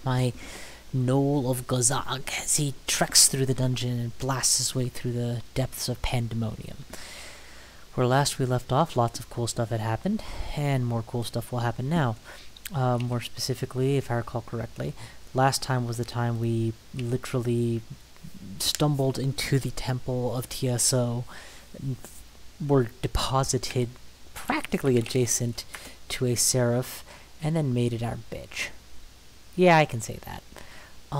my Gnoll of Gozag as he treks through the dungeon and blasts his way through the depths of Pandemonium. Where last we left off, lots of cool stuff had happened, and more cool stuff will happen now. More specifically, if I recall correctly, last time was the time we literally stumbled into the temple of TSO, were deposited practically adjacent to a seraph, and then made it our bitch. Yeah, I can say that. There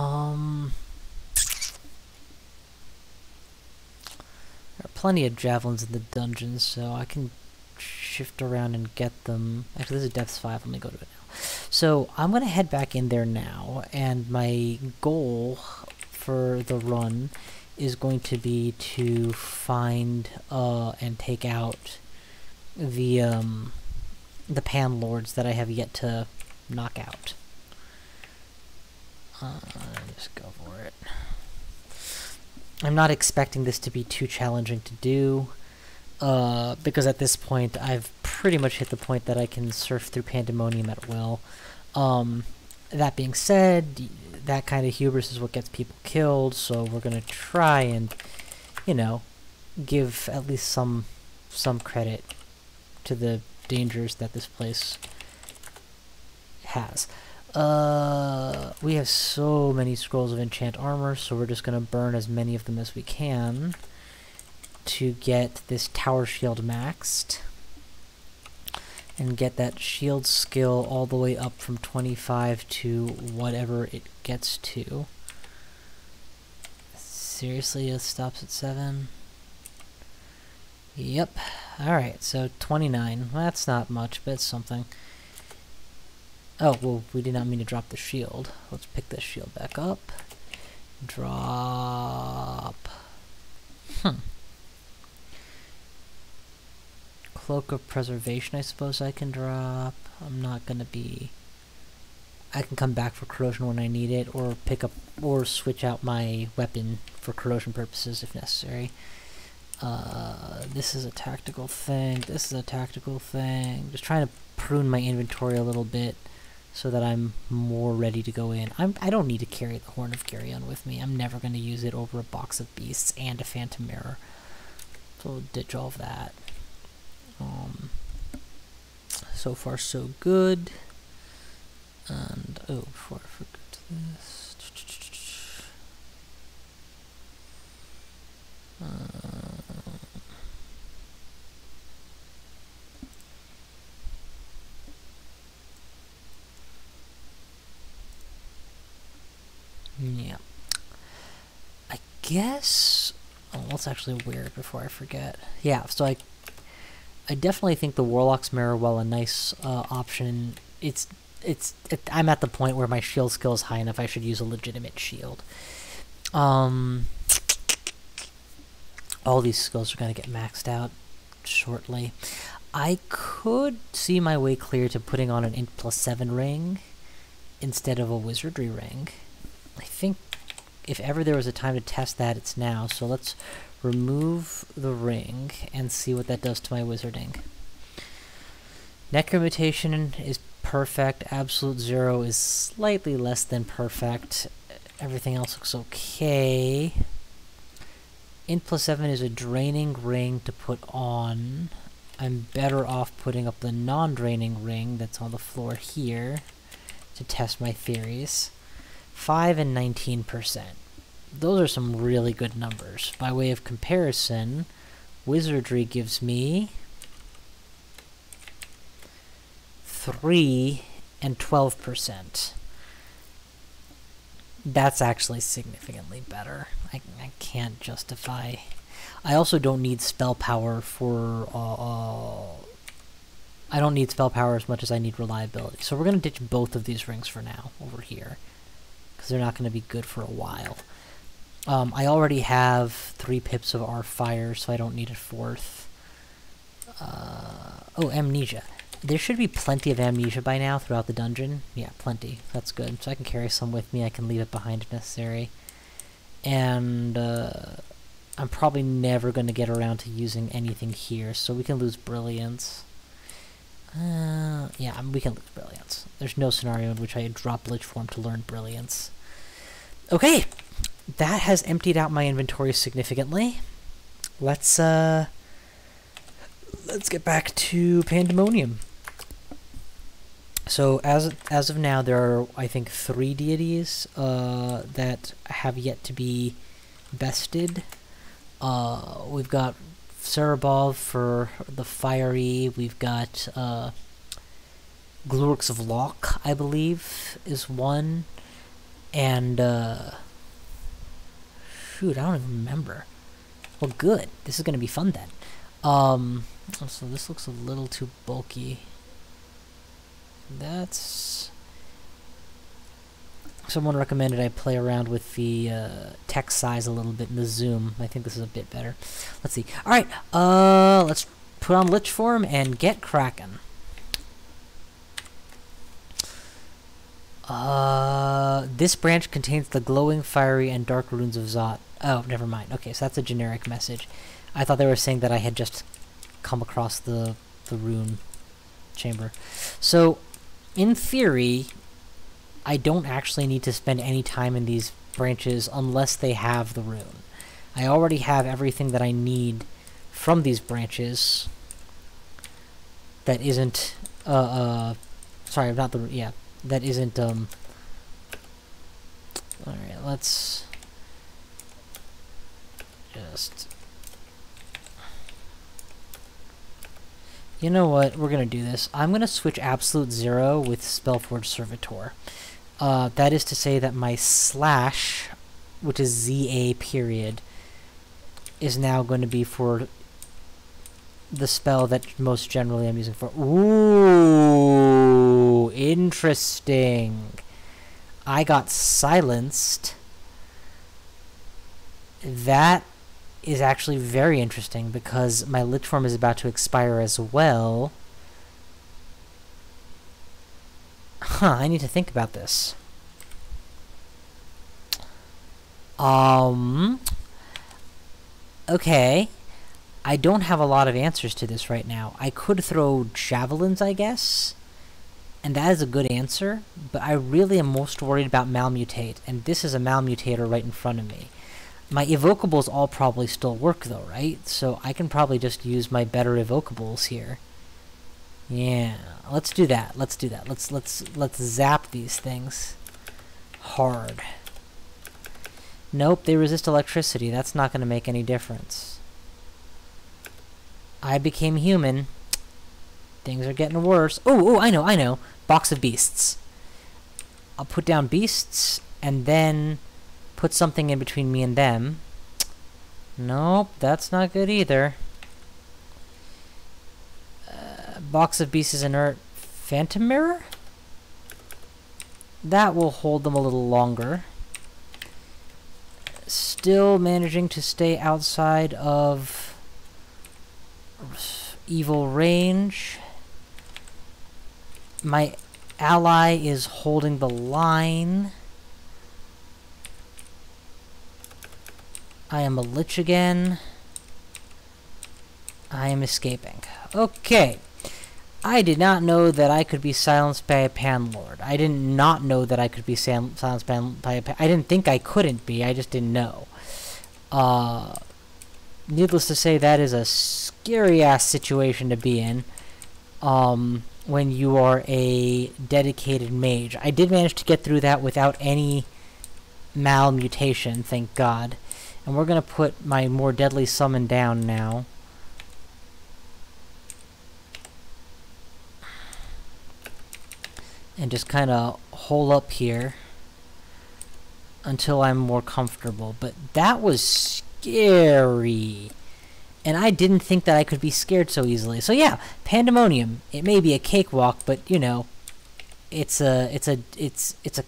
are plenty of javelins in the dungeons, so I can shift around and get them. Actually, this is Depths 5. Let me go to it now. So, I'm going to head back in there now, and my goal for the run is going to be to find and take out the Pan Lords that I have yet to knock out. Just go for it. I'm not expecting this to be too challenging to do, because at this point I've pretty much hit the point that I can surf through Pandemonium at will. That being said, that kind of hubris is what gets people killed, so we're gonna try and, you know, give at least some credit to the dangers that this place has. We have so many scrolls of enchant armor, so we're just gonna burn as many of them as we can to get this tower shield maxed and get that shield skill all the way up from 25 to whatever it gets to. Seriously, it stops at 7? Yep. Alright, so 29. Well, that's not much, but it's something. Oh, well, we did not mean to drop the shield. Let's pick this shield back up. Drop. Cloak of Preservation, I suppose I can drop. I'm not gonna be... I can come back for corrosion when I need it, or pick up, or switch out my weapon for corrosion purposes if necessary. This is a tactical thing. This is a tactical thing. Just trying to prune my inventory a little bit so that I'm more ready to go in. I don't need to carry the Horn of Geryon with me. I'm never going to use it over a box of beasts and a phantom mirror. So we'll ditch all of that. So far so good. And, oh, before I forget this... yeah. I guess... Oh, let's actually wear it before I forget. Yeah, so I definitely think the Warlock's Mirror, while a nice option, I'm at the point where my shield skill is high enough I should use a legitimate shield. All these skills are going to get maxed out shortly. I could see my way clear to putting on an Int +7 ring instead of a Wizardry ring. I think if ever there was a time to test that, it's now. So let's remove the ring and see what that does to my wizarding. Necromutation is perfect. Absolute Zero is slightly less than perfect. Everything else looks okay. Int +7 is a draining ring to put on. I'm better off putting up the non-draining ring that's on the floor here to test my theories. 5 and 19%. Those are some really good numbers. By way of comparison, Wizardry gives me 3 and 12%. That's actually significantly better. I can't justify... I also don't need spell power for... I don't need spell power as much as I need reliability. So we're going to ditch both of these rings for now, over here. Because they're not going to be good for a while. I already have 3 pips of our fire, so I don't need a 4th. Oh, Amnesia. There should be plenty of Amnesia by now throughout the dungeon. Yeah, plenty. That's good. So I can carry some with me. I can leave it behind if necessary. And I'm probably never going to get around to using anything here, so we can lose Brilliance. Yeah, we can lose Brilliance. There's no scenario in which I drop Lich Form to learn Brilliance. Okay, that has emptied out my inventory significantly. Let's get back to Pandemonium. So as of now, there are, I think, 3 deities that have yet to be bested. We've got Cerebov for the fiery. We've got Glurks of Locke, I believe, is one. And shoot, I don't even remember. Well, good. This is gonna be fun then. So this looks a little too bulky. Someone recommended I play around with the text size a little bit in the zoom. I think this is a bit better. Let's see. Alright, let's put on Lich Form and get cracking. This branch contains the glowing, fiery, and dark runes of Zot. Oh, never mind. Okay, so that's a generic message. I thought they were saying that I had just come across the rune chamber. So, in theory, I don't actually need to spend any time in these branches unless they have the rune. I already have everything that I need from these branches that isn't, sorry, not the, yeah, that isn't, alright, let's just, you know what, we're gonna do this. I'm gonna switch Absolute Zero with Spellforge Servitor. That is to say that my slash, which is ZA period, is now going to be for the spell that most generally I'm using for. Ooh, interesting. I got silenced. That is actually very interesting because my Lich Form is about to expire as well. Huh, I need to think about this. Okay. I don't have a lot of answers to this right now. I could throw javelins, I guess. And that is a good answer. But I really am most worried about Malmutate. And this is a Malmutator right in front of me. My evocables all probably still work though, right? So I can probably just use my better evocables here. Yeah, let's do that. Let's do that. Let's zap these things hard. Nope, they resist electricity. That's not going to make any difference. I became human. Things are getting worse. Oh, I know. Box of beasts. I'll put down beasts and then put something in between me and them. Nope, that's not good either. Box of beasts is inert. Phantom Mirror? That will hold them a little longer. Still managing to stay outside of evil range. My ally is holding the line. I am a lich again. I am escaping. Okay. I did not know that I could be silenced by a Panlord. I did not know that I could be silenced by a I didn't think I couldn't be, I just didn't know. Needless to say, that is a scary-ass situation to be in when you are a dedicated mage. I did manage to get through that without any malmutation, thank God. And we're going to put my more deadly summon down now. And just kind of hole up here until I'm more comfortable. But that was scary. And I didn't think that I could be scared so easily. So yeah, Pandemonium. It may be a cakewalk, but you know, it's a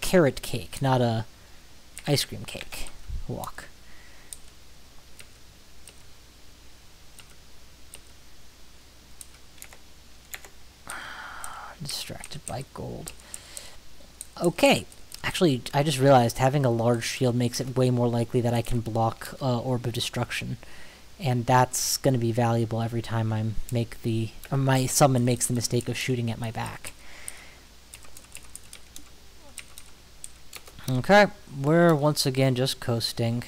carrot cake, not a ice cream cake walk. Distracted by gold. Okay. Actually, I just realized having a large shield makes it way more likely that I can block Orb of Destruction. And that's going to be valuable every time my summon makes the mistake of shooting at my back. Okay, we're once again just coasting.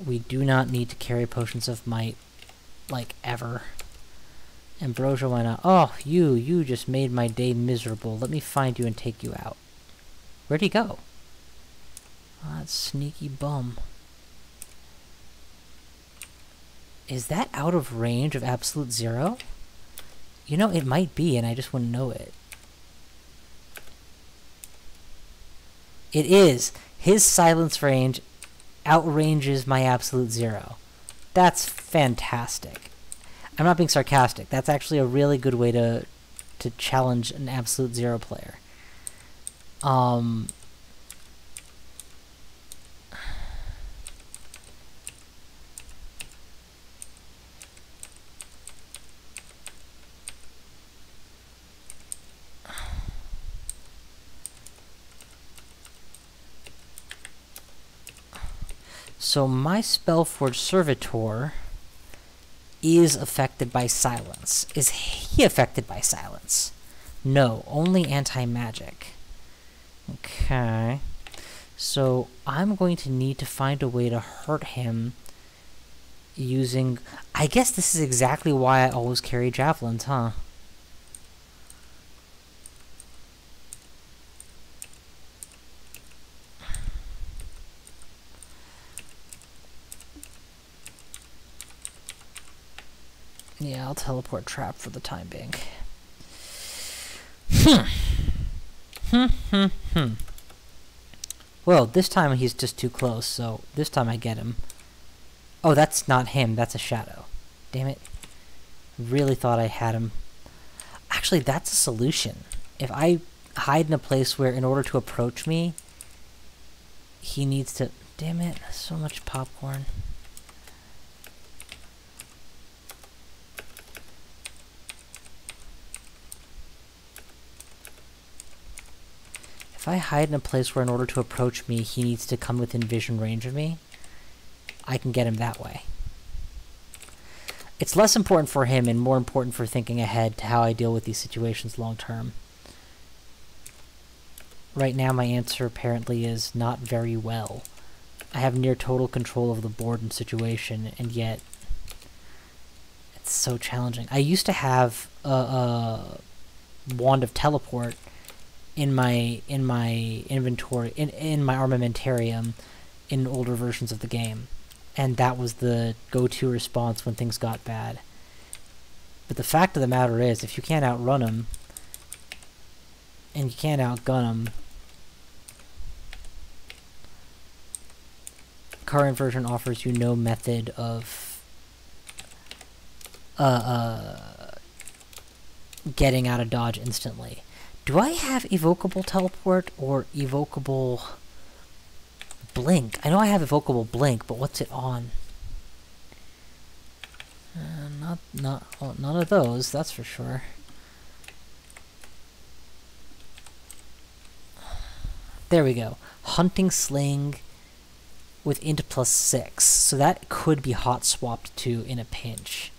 We do not need to carry Potions of Might, like, ever. Ambrosia, why not? Oh, you just made my day miserable. Let me find you and take you out. Where'd he go? Oh, that sneaky bum. Is that out of range of Absolute Zero? You know, it might be, and I just wouldn't know it. It is. His silence range outranges my Absolute Zero. That's fantastic. I'm not being sarcastic. That's actually a really good way to challenge an Absolute Zero player. So my Spellforge Servitor is affected by silence. Is he affected by silence? No, only anti-magic. Okay. So I'm going to need to find a way to hurt him using... I guess this is exactly why I always carry javelins, huh? Yeah, I'll teleport trap for the time being. Well, this time he's just too close, so this time I get him. Oh, that's not him, that's a shadow. Damn it. Really thought I had him. Actually, that's a solution. If I hide in a place where, in order to approach me, he needs to... Damn it, so much popcorn. If I hide in a place where in order to approach me, he needs to come within vision range of me, I can get him that way. It's less important for him and more important for thinking ahead to how I deal with these situations long term. Right now my answer apparently is not very well. I have near total control of the board and situation, and yet it's so challenging. I used to have a Wand of Teleport in my inventory, in my armamentarium in older versions of the game, and that was the go-to response when things got bad. But the fact of the matter is, if you can't outrun them and you can't outgun them, current version offers you no method of getting out of dodge instantly. Do I have Evocable Teleport or Evocable Blink? I know I have Evocable Blink, but what's it on? None of those, that's for sure. There we go. Hunting Sling with int +6. So that could be hot swapped to in a pinch.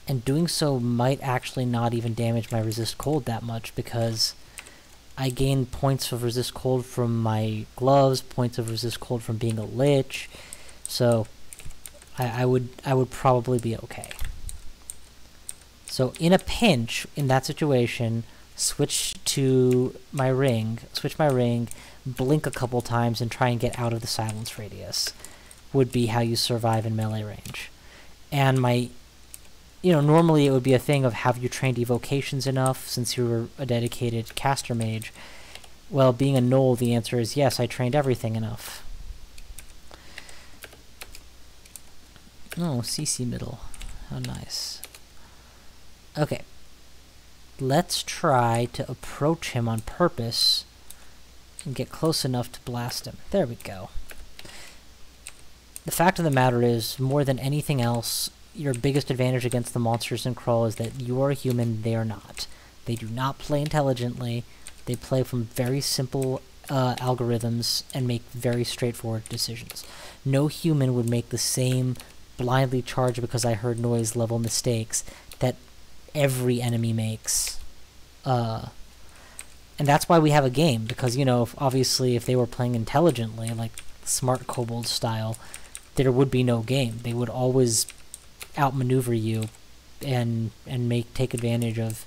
And doing so might actually not even damage my resist cold that much, because I gain points of resist cold from my gloves, points of resist cold from being a lich, so I would probably be okay. So in a pinch, in that situation, switch my ring, blink a couple times, and try and get out of the silence radius would be how you survive in melee range. And normally it would be a thing of, have you trained evocations enough since you were a dedicated caster mage? Well, being a Gnoll, the answer is yes, I trained everything enough. Oh, CC middle. How nice. Okay. Let's try to approach him on purpose and get close enough to blast him. There we go. The fact of the matter is, more than anything else, your biggest advantage against the monsters in Crawl is that you are a human, they are not. They do not play intelligently, they play from very simple algorithms and make very straightforward decisions. No human would make the same blindly charge because I heard noise level mistakes that every enemy makes. And that's why we have a game, because, you know, obviously if they were playing intelligently, like smart kobold style, there would be no game. They would always outmaneuver you and take advantage of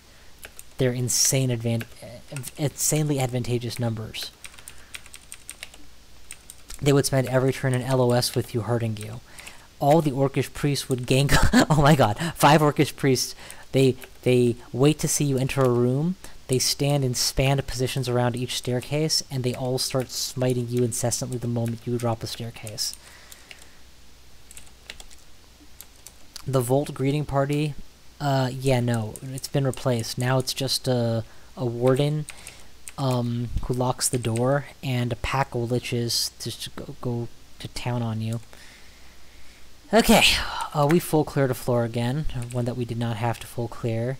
their insanely advantageous numbers. They would spend every turn in LOS with you, hurting you. All the orcish priests would gank. Oh my god, 5 orcish priests. They wait to see you enter a room. They stand in spanned positions around each staircase, and they all start smiting you incessantly the moment you drop a staircase. The Volt greeting party, yeah, no, it's been replaced. Now it's just a warden who locks the door, and a pack of liches just go to town on you. Okay, we full cleared a floor again, one that we did not have to full clear,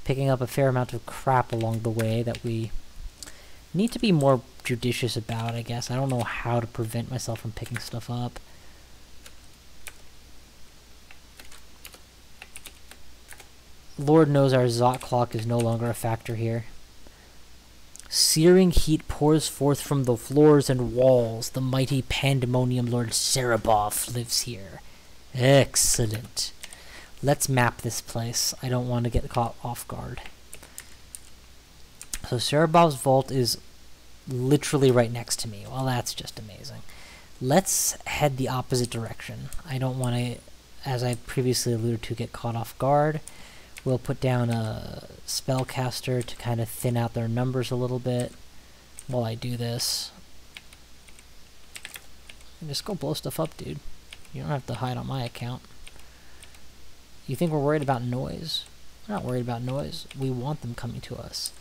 picking up a fair amount of crap along the way that we need to be more judicious about, I guess. I don't know how to prevent myself from picking stuff up. Lord knows our Zot clock is no longer a factor here. Searing heat pours forth from the floors and walls. The mighty Pandemonium Lord Sereboff lives here. Excellent. Let's map this place. I don't want to get caught off guard. So Sereboff's vault is literally right next to me. Well, that's just amazing. Let's head the opposite direction. I don't want to, as I previously alluded to, get caught off guard. We'll put down a spellcaster to kind of thin out their numbers a little bit while I do this. And just go blow stuff up, dude. You don't have to hide on my account. You think we're worried about noise? We're not worried about noise. We want them coming to us.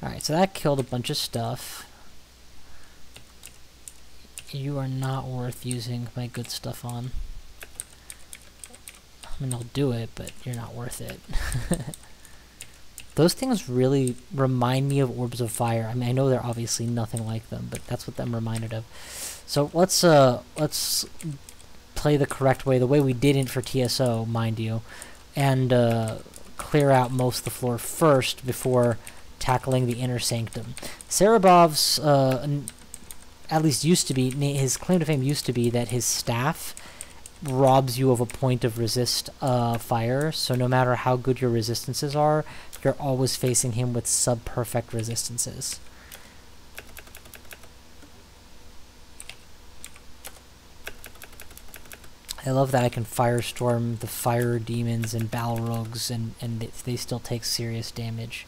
Alright, so that killed a bunch of stuff. You are not worth using my good stuff on. I mean, I'll do it, but you're not worth it. Those things really remind me of orbs of fire. I mean, I know they're obviously nothing like them, but that's what I'm reminded of. So let's play the correct way, the way we didn't for TSO, mind you, and clear out most of the floor first before tackling the inner sanctum. Sereboff's, at least used to be, his claim to fame used to be that his staff robs you of a point of resist fire, so no matter how good your resistances are, you're always facing him with sub-perfect resistances. I love that I can firestorm the fire demons and balrogs, and they still take serious damage.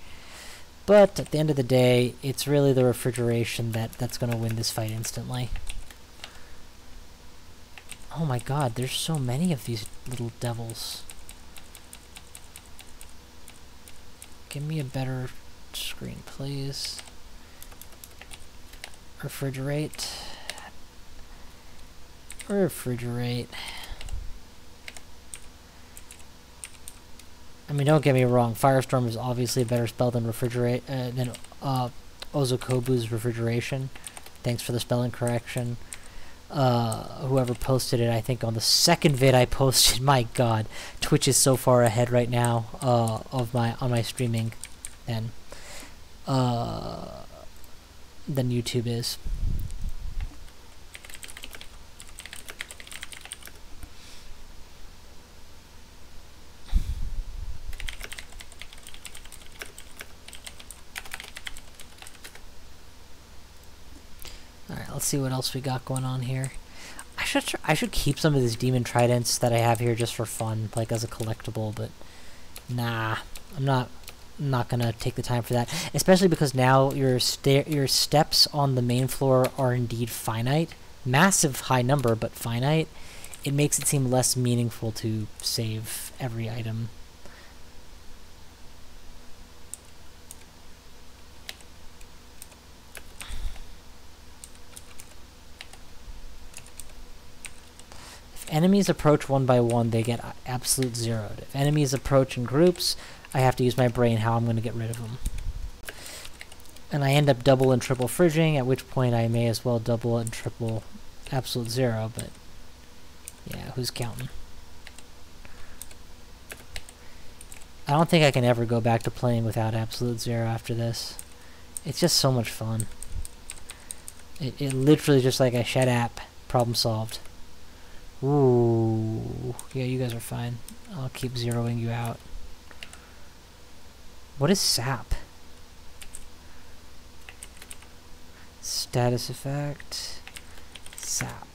But at the end of the day, it's really the refrigeration that's going to win this fight instantly. Oh my god, there's so many of these little devils. Give me a better screen, please. Refrigerate. Refrigerate. I mean, don't get me wrong, Firestorm is obviously a better spell than Refrigerate, than Ozokobu's Refrigeration. Thanks for the spelling correction. Whoever posted it, I think on the second vid I posted, my god, Twitch is so far ahead right now on my streaming than YouTube is. Alright, let's see what else we got going on here. I should keep some of these demon tridents that I have here just for fun, like as a collectible, but nah, I'm not gonna take the time for that. Especially because now your steps on the main floor are indeed finite. Massive high number, but finite. It makes it seem less meaningful to save every item. Enemies approach one by one, they get absolute zeroed. If enemies approach in groups, I have to use my brain how I'm going to get rid of them. And I end up double and triple fridging, at which point I may as well double and triple absolute zero, but yeah, who's counting? I don't think I can ever go back to playing without Absolute Zero after this. It's just so much fun. It literally just like a shed app. Problem solved. Ooh. Yeah, you guys are fine. I'll keep zeroing you out. What is sap? Status effect. Sap.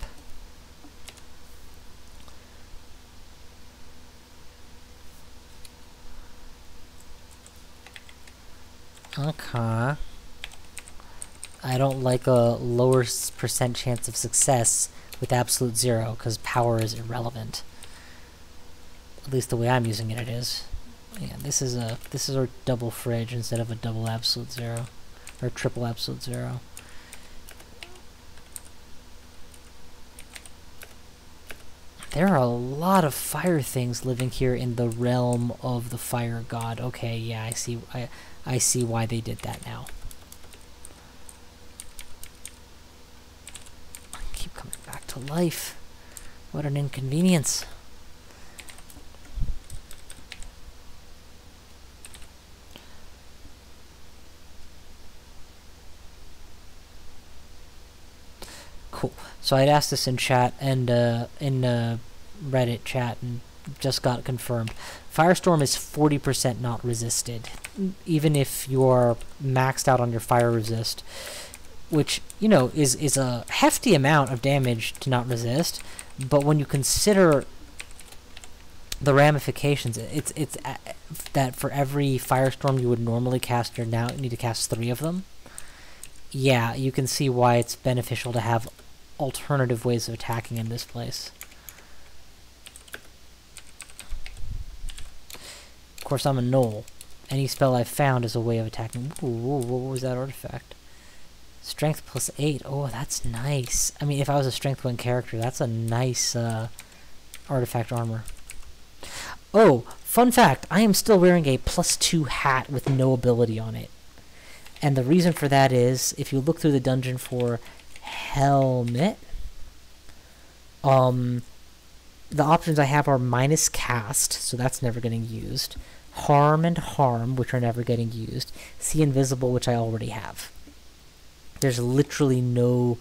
Okay. I don't like a lower % chance of success with Absolute Zero, because power is irrelevant. At least the way I'm using it, it is. Yeah, this is a double fridge instead of a double Absolute Zero. Or triple Absolute Zero. There are a lot of fire things living here in the realm of the fire god. Okay, yeah, I see why they did that now. I keep coming back to life. What an inconvenience. Cool. So I'd asked this in chat and in Reddit chat, and just got confirmed. Firestorm is 40% not resisted, even if you're maxed out on your fire resist, which, you know, is a hefty amount of damage to not resist. But when you consider the ramifications, it's that for every firestorm you would normally cast, you now need to cast 3 of them. Yeah, you can see why it's beneficial to have alternative ways of attacking in this place. Of course, I'm a Gnoll. Any spell I've found is a way of attacking. Ooh, what was that artifact? Strength plus 8. Oh, that's nice. I mean, if I was a Strength 1 character, that's a nice artifact armor. Oh, fun fact, I am still wearing a +2 hat with no ability on it. And the reason for that is, if you look through the dungeon for helmet, the options I have are minus cast, so that's never getting used, harm and harm, which are never getting used, see invisible, which I already have. There's literally no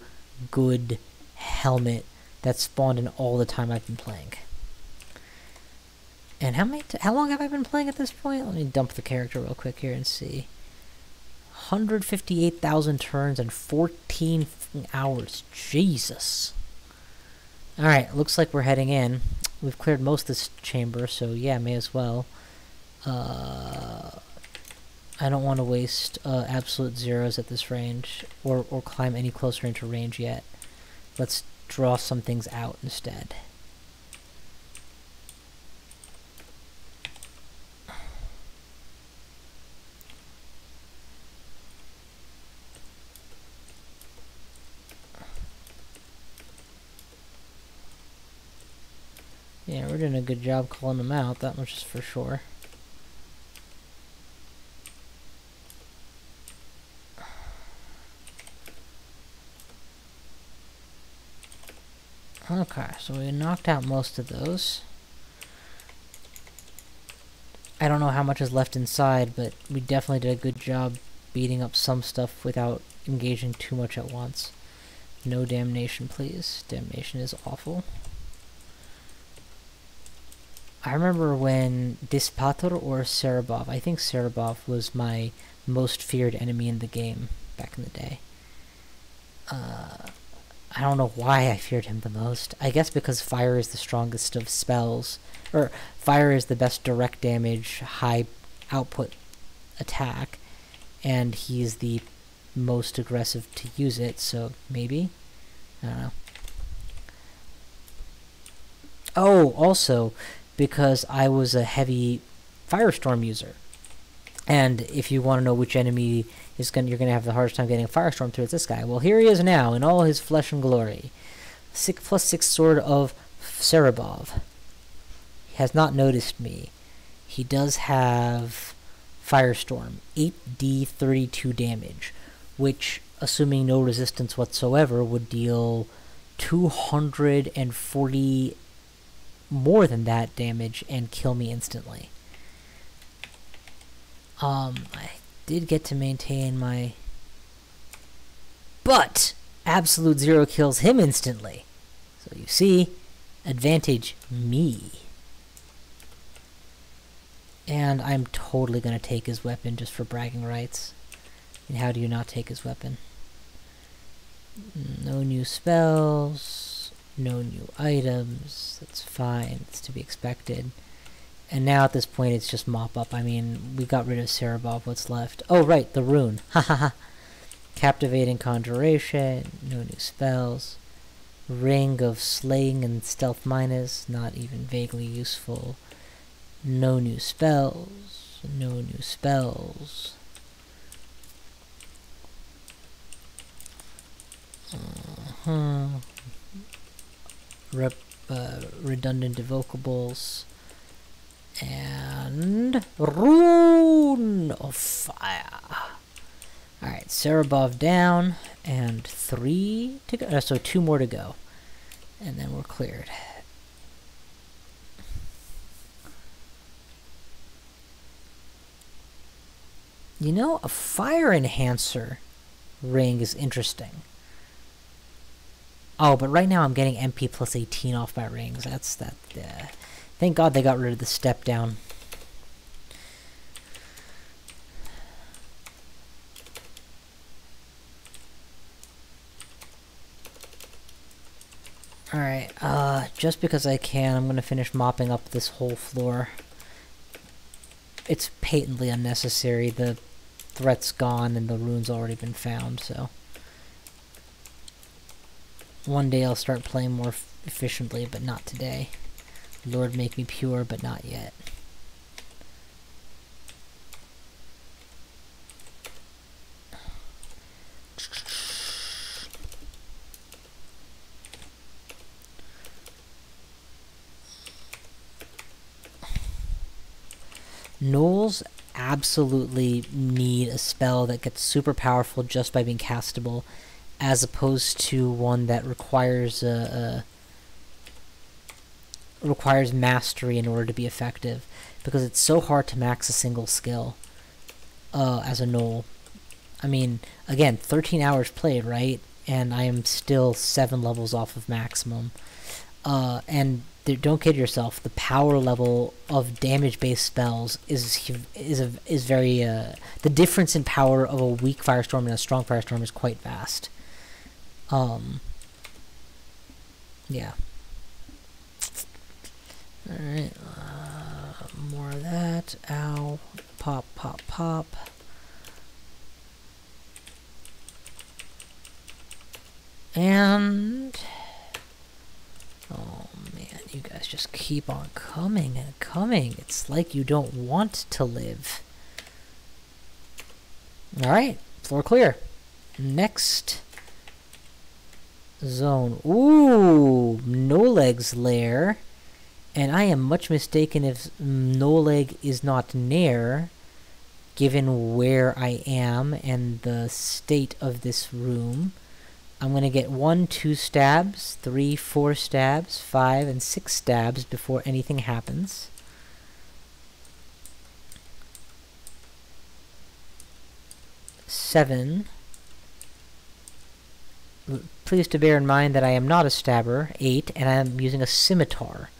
good helmet that's spawned in all the time I've been playing. And how long have I been playing at this point? Let me dump the character real quick here and see. 158,000 turns and 14 hours. Jesus. Alright, looks like we're heading in. We've cleared most of this chamber, so yeah, may as well. I don't want to waste absolute zeros at this range, or climb any closer into range yet. Let's draw some things out instead. Yeah, we're doing a good job calling them out, that much is for sure. Okay, so we knocked out most of those. I don't know how much is left inside, but we definitely did a good job beating up some stuff without engaging too much at once. No damnation, please. Damnation is awful. I remember when Dispator or Cerebov, I think Cerebov was my most feared enemy in the game back in the day. I don't know why I feared him the most. I guess because fire is the strongest of spells. Or, fire is the best direct damage, high output attack. And he's the most aggressive to use it, so maybe? I don't know. Oh, also, because I was a heavy Firestorm user. And if you want to know which enemy is you're going to have the hardest time getting a Firestorm through, it's this guy. Well, here he is now, in all his flesh and glory. 6+6 Sword of Cerebov. He has not noticed me. He does have Firestorm. 8d 32 damage, which, assuming no resistance whatsoever, would deal 240 more than that damage and kill me instantly. I did get to maintain my... But absolute zero kills him instantly. So you see, advantage me. And I'm totally gonna take his weapon just for bragging rights. And how do you not take his weapon? No new spells, no new items, that's fine, it's to be expected. And now at this point it's just mop up. I mean, we got rid of Cerebov, what's left? Oh right, the rune, hahaha. Captivating Conjuration, no new spells. Ring of Slaying and Stealth Minus, not even vaguely useful. No new spells, no new spells. Redundant evocables. And Rune of Fire. Alright, Cerebov down, and 3 to go. So 2 more to go. And then we're cleared. You know, a fire enhancer ring is interesting. Oh, but right now I'm getting MP plus 18 off my rings. That's that. Thank God they got rid of the step down. Alright, just because I can, I'm gonna finish mopping up this whole floor. It's patently unnecessary. The threat's gone and the rune's already been found, so... One day I'll start playing more efficiently, but not today. Lord make me pure, but not yet. Gnolls absolutely need a spell that gets super powerful just by being castable, as opposed to one that requires requires mastery in order to be effective, because it's so hard to max a single skill as a Gnoll. I mean, again, 13 hours played, right? And I am still 7 levels off of maximum. And don't kid yourself, the power level of damage-based spells is very the difference in power of a weak firestorm and a strong firestorm is quite vast. Yeah. Alright, more of that. Ow. Pop, pop, pop. And... oh man, you guys just keep on coming and coming. It's like you don't want to live. Alright, floor clear. Next zone. Ooh, Gnolleg's lair. And I am much mistaken if Gnolleg is not near, given where I am and the state of this room. I'm going to get 1, 2 stabs, 3, 4 stabs, 5, and 6 stabs before anything happens. Seven. Please to bear in mind that I am not a stabber. 8, and I am using a scimitar,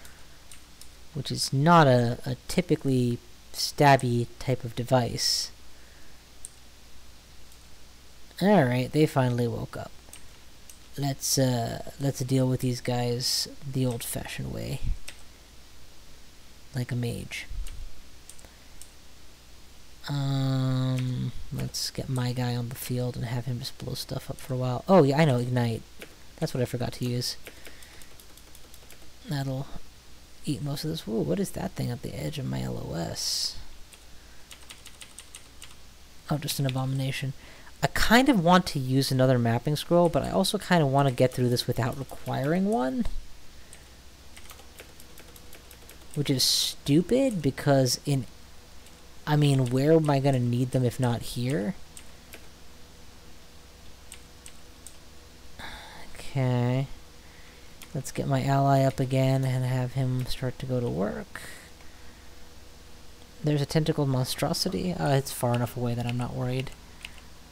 which is not a typically stabby type of device. Alright, they finally woke up. Let's deal with these guys the old-fashioned way. Like a mage. Let's get my guy on the field and have him just blow stuff up for a while. Oh yeah, I know, Ignite. That's what I forgot to use. That'll eat most of this. Whoa, what is that thing at the edge of my LOS? Oh, just an abomination. I kind of want to use another mapping scroll, but I also kind of want to get through this without requiring one. Which is stupid, because I mean, where am I going to need them if not here? Okay. Let's get my ally up again and have him start to go to work. There's a tentacled monstrosity. It's far enough away that I'm not worried.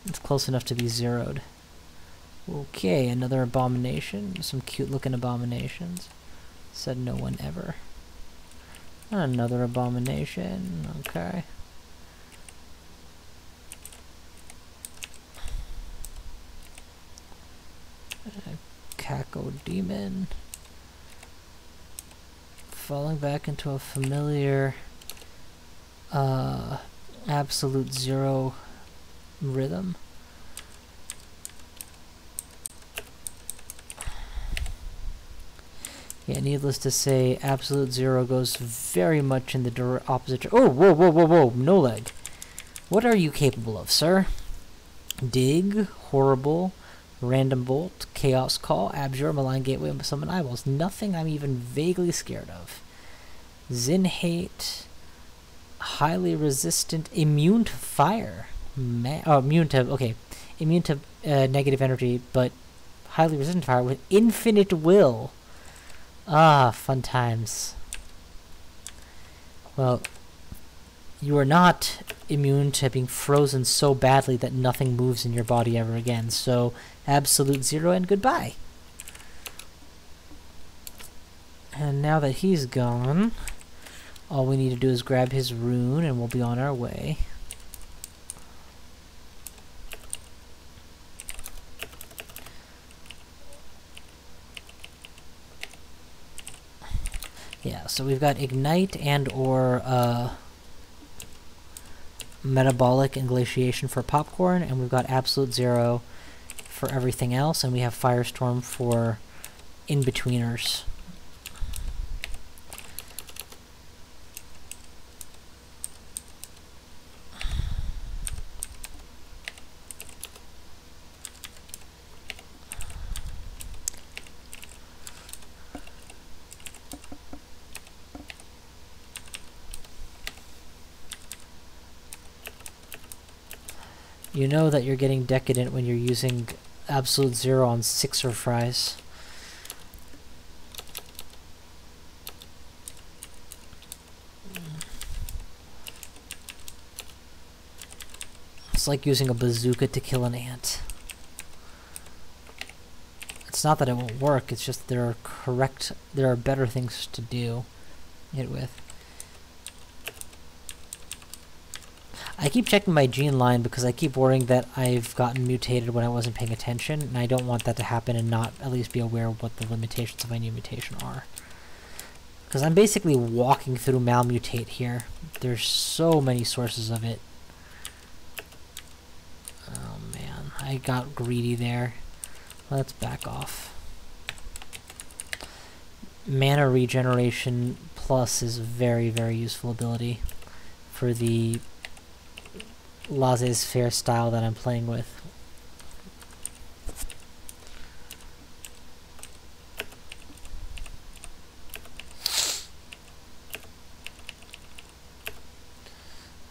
It's close enough to be zeroed. Okay, another abomination. Some cute looking abominations. Said no one ever. Another abomination. Okay. Caco demon. Falling back into a familiar absolute zero rhythm. Yeah, needless to say, absolute zero goes very much in the opposite. Oh, whoa, whoa, whoa, whoa, no leg. What are you capable of, sir? Dig, horrible, random bolt, chaos call, abjure, malign gateway, and summon eyeballs. Nothing I'm even vaguely scared of. Zin hate, highly resistant, immune to fire. Immune to negative energy, but highly resistant to fire with infinite will. Ah, fun times. Well, you are not immune to being frozen so badly that nothing moves in your body ever again. So, absolute zero and goodbye. And now that he's gone, all we need to do is grab his rune and we'll be on our way. Yeah, so we've got Ignite and or Metabolic and Glaciation for Popcorn, and we've got Absolute Zero for everything else, and we have Firestorm for in-betweeners. You know that you're getting decadent when you're using Absolute Zero on Sixer fries. It's like using a bazooka to kill an ant. It's not that it won't work, it's just there are better things to do it with. I keep checking my gene line because I keep worrying that I've gotten mutated when I wasn't paying attention, and I don't want that to happen and not at least be aware of what the limitations of my new mutation are. Because I'm basically walking through malmutate here. There's so many sources of it. Oh man, I got greedy there. Let's back off. Mana regeneration plus is a very, very useful ability for the laissez-faire style that I'm playing with.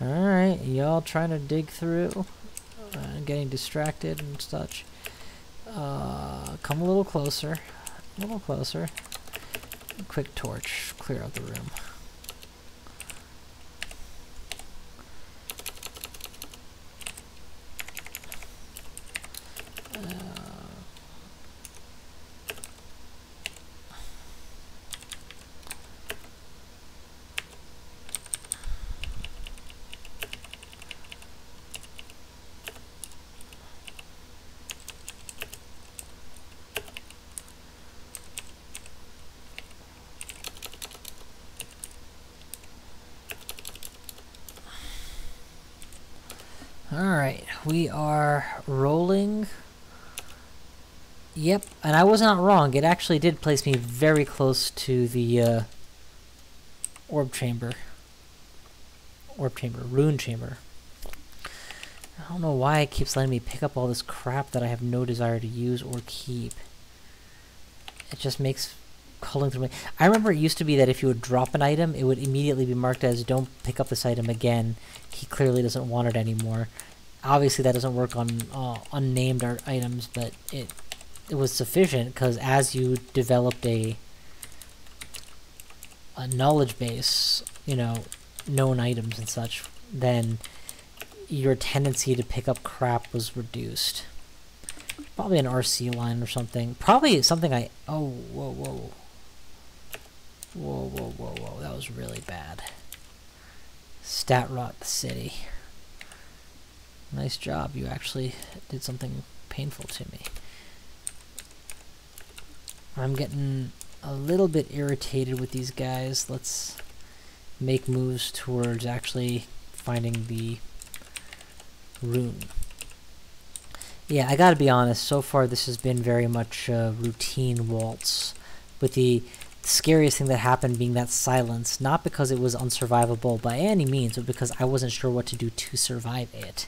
Alright, y'all trying to dig through, getting distracted and such. Come a little closer. A little closer. A quick torch, clear out the room. Alright, we are rolling. Yep, and I was not wrong. It actually did place me very close to the rune chamber. I don't know why it keeps letting me pick up all this crap that I have no desire to use or keep. It just makes culling through me. I remember it used to be that if you would drop an item, it would immediately be marked as don't pick up this item again. He clearly doesn't want it anymore. Obviously that doesn't work on unnamed items, but it was sufficient because as you developed a knowledge base, you know, known items and such, then your tendency to pick up crap was reduced. Probably an RC line or something. Probably something I... Oh, whoa, whoa. Whoa, whoa, whoa, whoa. That was really bad. Stat rot the city. Nice job. You actually did something painful to me. I'm getting a little bit irritated with these guys. Let's make moves towards actually finding the rune. Yeah, I gotta be honest, so far this has been very much a routine waltz, with the scariest thing that happened being that silence, not because it was unsurvivable by any means, but because I wasn't sure what to do to survive it.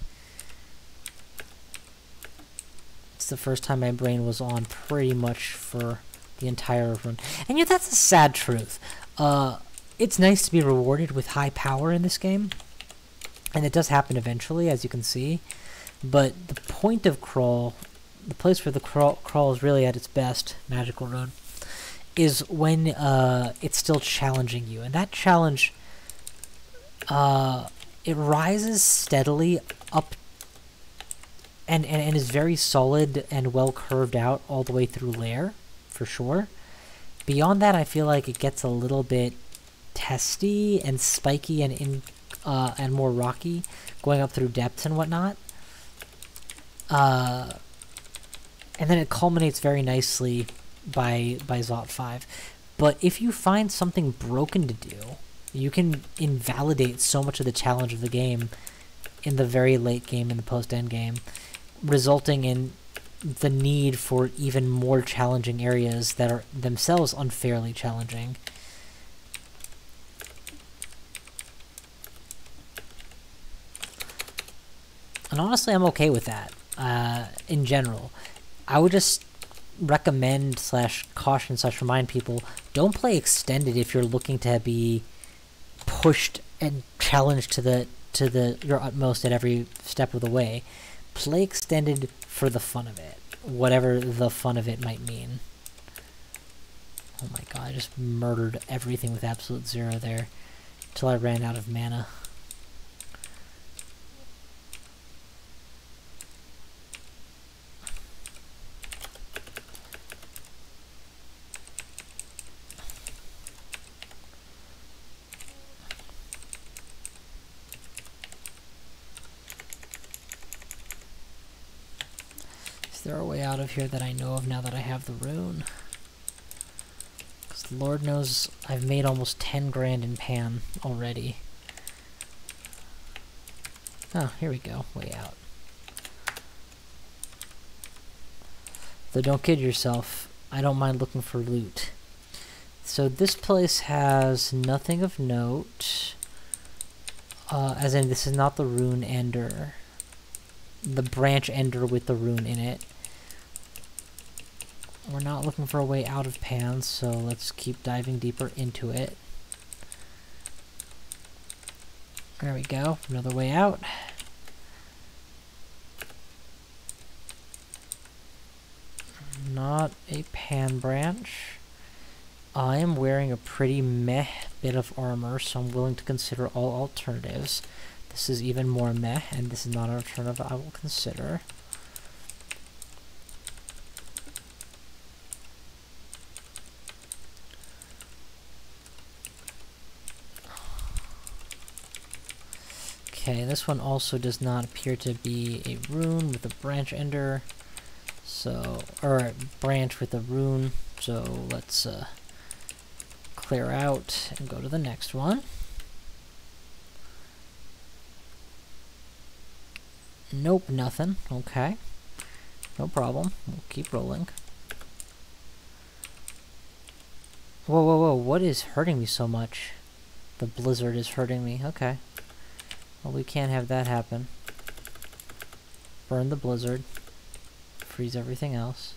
It's the first time my brain was on pretty much for the entire run. And yet that's a sad truth. It's nice to be rewarded with high power in this game, and it does happen eventually, as you can see. But the point of crawl, the place where the crawl is really at its best, magical rune, is when it's still challenging you. And that challenge, it rises steadily up and is very solid and well curved out all the way through lair, for sure. Beyond that, I feel like it gets a little bit testy and spiky and more rocky, going up through depths and whatnot. And then it culminates very nicely by Zot 5. But if you find something broken to do, you can invalidate so much of the challenge of the game in the very late game, in the post-end game, resulting in the need for even more challenging areas that are themselves unfairly challenging. And honestly, I'm okay with that. In general, I would just recommend / caution / remind people, don't play extended if you're looking to be pushed and challenged to your utmost at every step of the way. Play extended for the fun of it, whatever the fun of it might mean. Oh my god, I just murdered everything with absolute zero there till I ran out of mana. Is there a way out of here that I know of now that I have the rune? Because Lord knows I've made almost 10 grand in Pan already. Oh, here we go. Way out. Though don't kid yourself, I don't mind looking for loot. So this place has nothing of note. As in, this is not the rune ender. The branch ender with the rune in it. We're not looking for a way out of Pan, so let's keep diving deeper into it. There we go, another way out. Not a Pan branch. I am wearing a pretty meh bit of armor, so I'm willing to consider all alternatives. This is even more meh, and this is not an alternative I will consider. Okay, this one also does not appear to be a rune with a branch ender. So, or a branch with a rune. So let's clear out and go to the next one. Nope, nothing. Okay. No problem. We'll keep rolling. Whoa, whoa, whoa. What is hurting me so much? The blizzard is hurting me. Okay. Well, we can't have that happen. Burn the blizzard. Freeze everything else.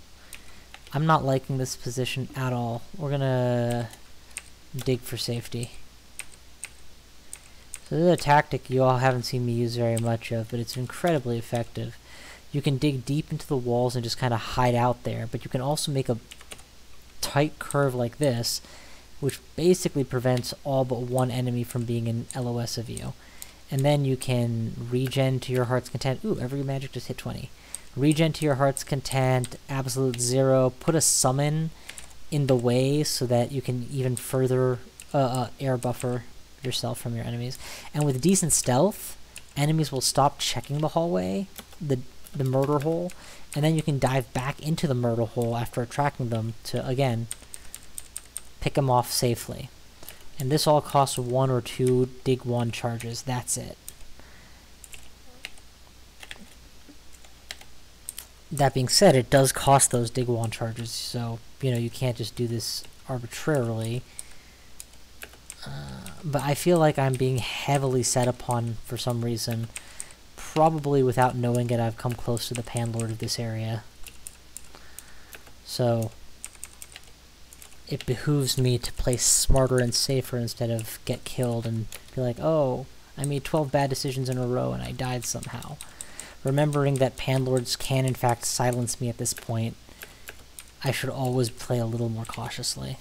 I'm not liking this position at all. We're gonna dig for safety. So this is a tactic you all haven't seen me use very much of, but it's incredibly effective. You can dig deep into the walls and just kind of hide out there, but you can also make a tight curve like this which basically prevents all but one enemy from being in LOS of you. And then you can regen to your heart's content. Ooh, every magic just hit 20. Regen to your heart's content, absolute 0. Put a summon in the way so that you can even further air buffer yourself from your enemies. And with decent stealth, enemies will stop checking the hallway, the murder hole, and then you can dive back into the murder hole after attracting them to, again, pick them off safely. And this all costs 1 or 2 Dig 1 charges. That's it. That being said, it does cost those Dig 1 charges, so, you know, you can't just do this arbitrarily. But I feel like I'm being heavily set upon for some reason. Probably without knowing it, I've come close to the Panlord of this area. So it behooves me to play smarter and safer instead of get killed and be like, oh, I made 12 bad decisions in a row and I died somehow. Remembering that Panlords can in fact silence me at this point, I should always play a little more cautiously.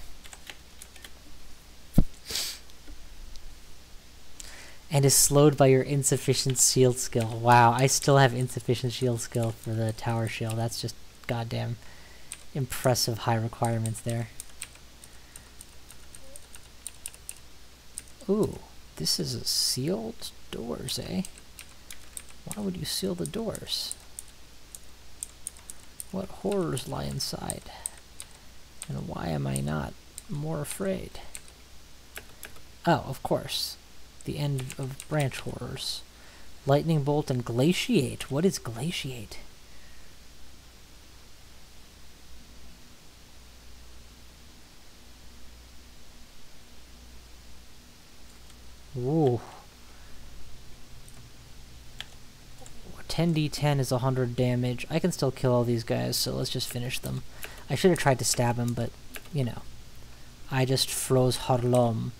And is slowed by your insufficient shield skill. Wow, I still have insufficient shield skill for the tower shield. That's just goddamn impressive high requirements there. Ooh, this is a sealed doors, eh? Why would you seal the doors? What horrors lie inside? And why am I not more afraid? Oh, of course. The end of branch horrors. Lightning bolt and glaciate. What is glaciate? Ooh. 10d10 is 100 damage. I can still kill all these guys, so let's just finish them. I should have tried to stab him, but, you know. I just froze Harlem.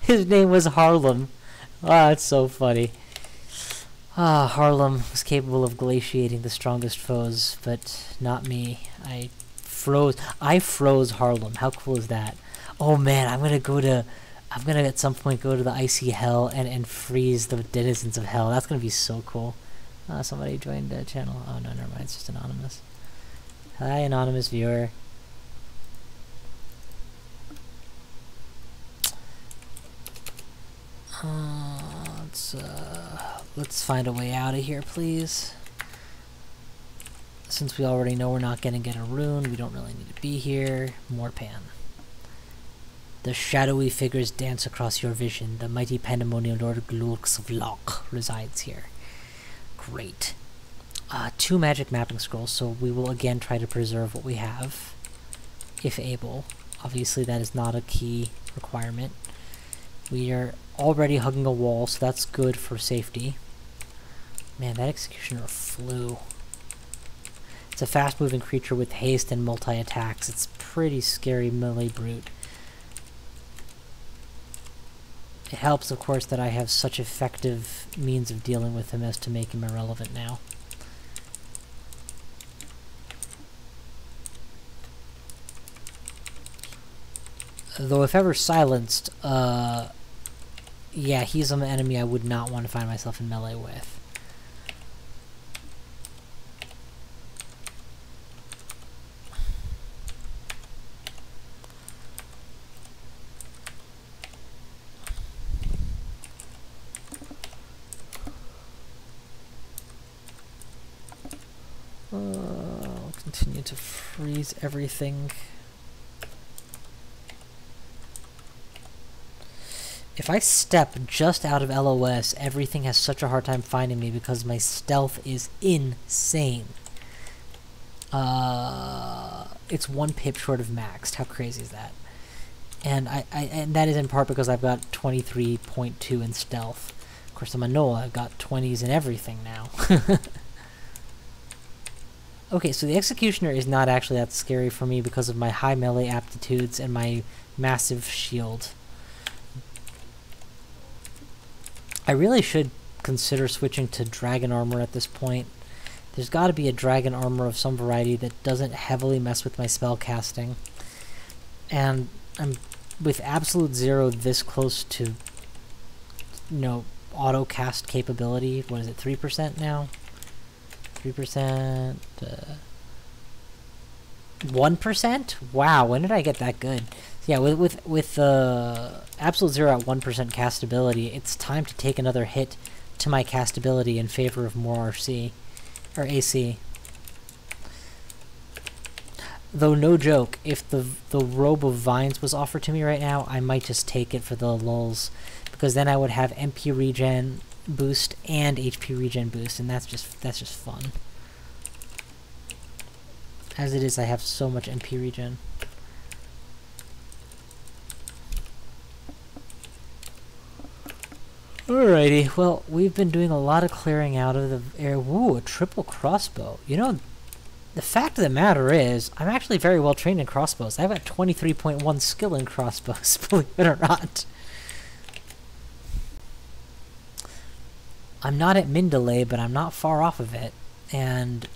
His name was Harlem. Ah, it's so funny. Ah, Harlem was capable of glaciating the strongest foes, but not me. I froze Harlem. How cool is that? Oh man, I'm gonna at some point go to the icy hell and freeze the denizens of hell. That's gonna be so cool. Somebody joined the channel. Oh no, never mind, it's just anonymous. Hi, anonymous viewer. Let's find a way out of here, please. Since we already know we're not gonna get a rune, we don't really need to be here. More pan. The shadowy figures dance across your vision. The mighty pandemonium Lord Glurksvlok resides here. Great. 2 magic mapping scrolls, so we will again try to preserve what we have, if able. Obviously that is not a key requirement. We are already hugging a wall, so that's good for safety. Man, that executioner flew. It's a fast-moving creature with haste and multi-attacks. It's pretty scary melee brute. It helps, of course, that I have such effective means of dealing with him as to make him irrelevant now. Though if ever silenced, yeah, he's an enemy I would not want to find myself in melee with. I'll continue to freeze everything. If I step just out of LOS, everything has such a hard time finding me because my stealth is insane. It's 1 pip short of maxed. How crazy is that? And and that is in part because I've got 23.2 in stealth. Of course, I'm a Gnoll. I've got 20s in everything now. Okay, so the Executioner is not actually that scary for me because of my high melee aptitudes and my massive shield. I really should consider switching to dragon armor at this point. There's got to be a dragon armor of some variety that doesn't heavily mess with my spell casting. And I'm with absolute zero this close to, auto cast capability. What is it, 3% now? 3%, 1%? Wow, when did I get that good? Yeah, with absolute zero at 1% castability, it's time to take another hit to my castability in favor of more RC or AC. Though no joke, if the robe of vines was offered to me right now, I might just take it for the lulz, because then I would have MP regen boost and HP regen boost, and that's just fun. As it is, I have so much MP regen. Alrighty, well, we've been doing a lot of clearing out of the air. Woo, a triple crossbow. The fact of the matter is, I'm actually very well trained in crossbows. I've got 23.1 skill in crossbows, believe it or not. I'm not at min delay, but I'm not far off of it. And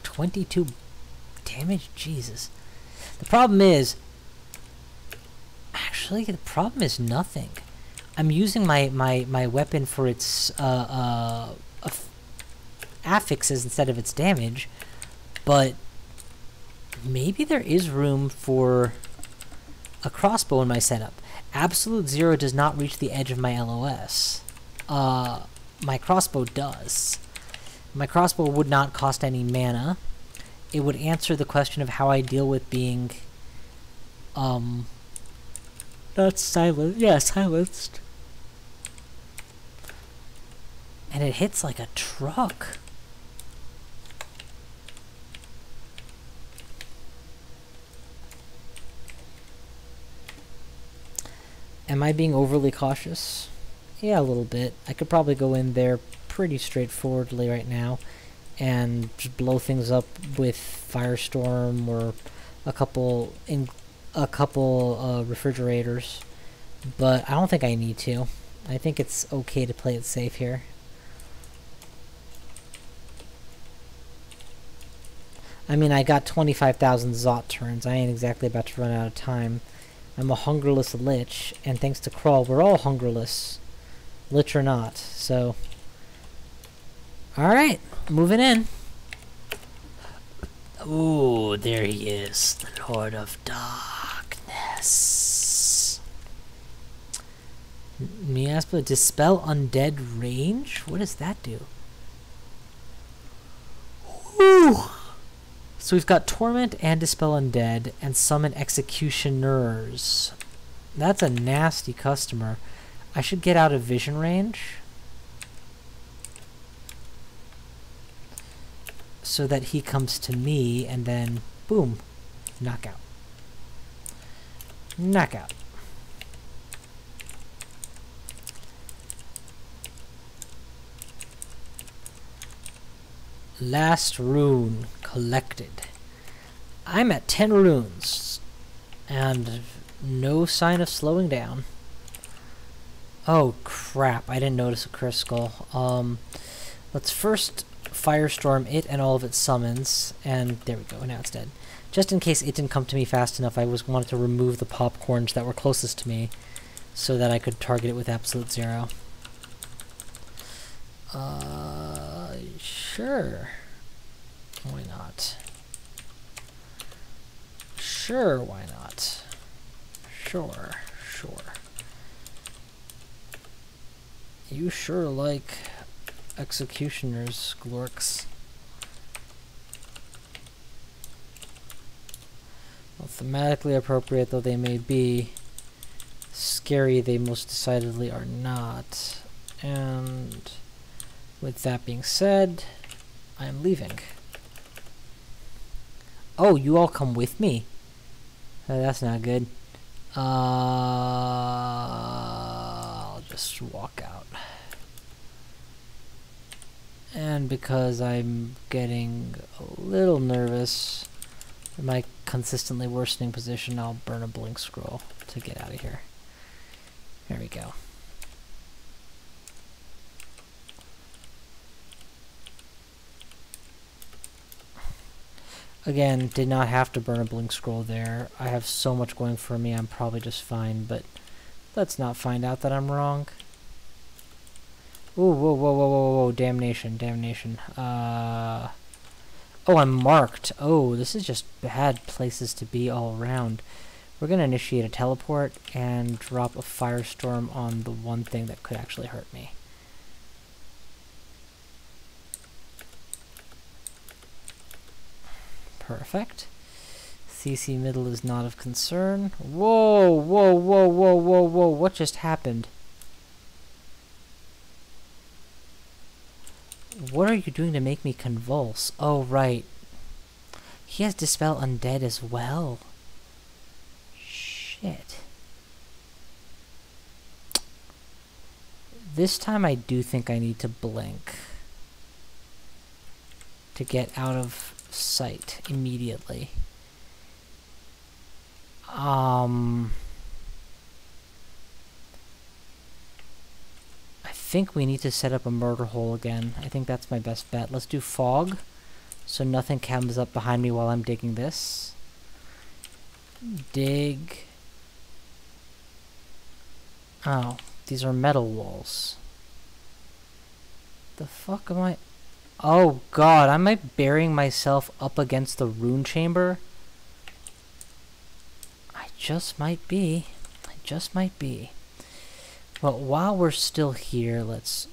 22 damage? Jesus. The problem is... Actually, the problem is nothing. I'm using my weapon for its affixes instead of its damage, but maybe there is room for a crossbow in my setup. Absolute zero does not reach the edge of my LOS. My crossbow does. My crossbow would not cost any mana. It would answer the question of how I deal with being not silenced. Yeah, silenced. And it hits like a truck. Am I being overly cautious? Yeah, a little bit. I could probably go in there pretty straightforwardly right now and just blow things up with Firestorm or a couple refrigerators, but I don't think I need to. I think it's okay to play it safe here. I mean, I got 25,000 Zot turns. I ain't exactly about to run out of time. I'm a hungerless lich, and thanks to Crawl, we're all hungerless. Lich or not, so... Alright, moving in. Ooh, there he is, the Lord of Darkness. Miasma, dispel undead range? What does that do? Ooh! So we've got Torment and Dispel Undead and Summon Executioners. That's a nasty customer. I should get out of vision range so that he comes to me and then, boom, knockout. Knockout. Last rune collected. I'm at 10 runes and no sign of slowing down. Oh crap, I didn't notice a Curse Skull. Let's first Firestorm it and all of its summons, and there we go, now it's dead. Just in case it didn't come to me fast enough, I wanted to remove the popcorns that were closest to me so that I could target it with absolute zero. Sure. Why not? Sure, why not? Sure, sure. You sure like Executioners, Glorks. Well, thematically appropriate though they may be, scary they most decidedly are not. And with that being said, I'm leaving. Oh, you all come with me? That's not good. I'll just walk out. And because I'm getting a little nervous in my consistently worsening position, I'll burn a blink scroll to get out of here. There we go. Again, did not have to burn a blink scroll there. I have so much going for me, I'm probably just fine, but let's not find out that I'm wrong. Ooh, whoa, whoa, whoa, whoa, whoa, damnation, damnation. Oh, I'm marked. Oh, this is just bad places to be all around. We're gonna initiate a teleport and drop a firestorm on the one thing that could actually hurt me. Perfect. CC middle is not of concern. Whoa, whoa, whoa, whoa, whoa, whoa, what just happened? What are you doing to make me convulse? Oh, right. He has Dispel Undead as well. Shit. This time I do think I need to blink to get out of sight immediately. I think we need to set up a murder hole again. I think that's my best bet. Let's do fog, so nothing comes up behind me while I'm digging this. Dig. Oh, these are metal walls. The fuck am I... Oh god, am I burying myself up against the rune chamber? I just might be. I just might be. Well, while we're still here, let's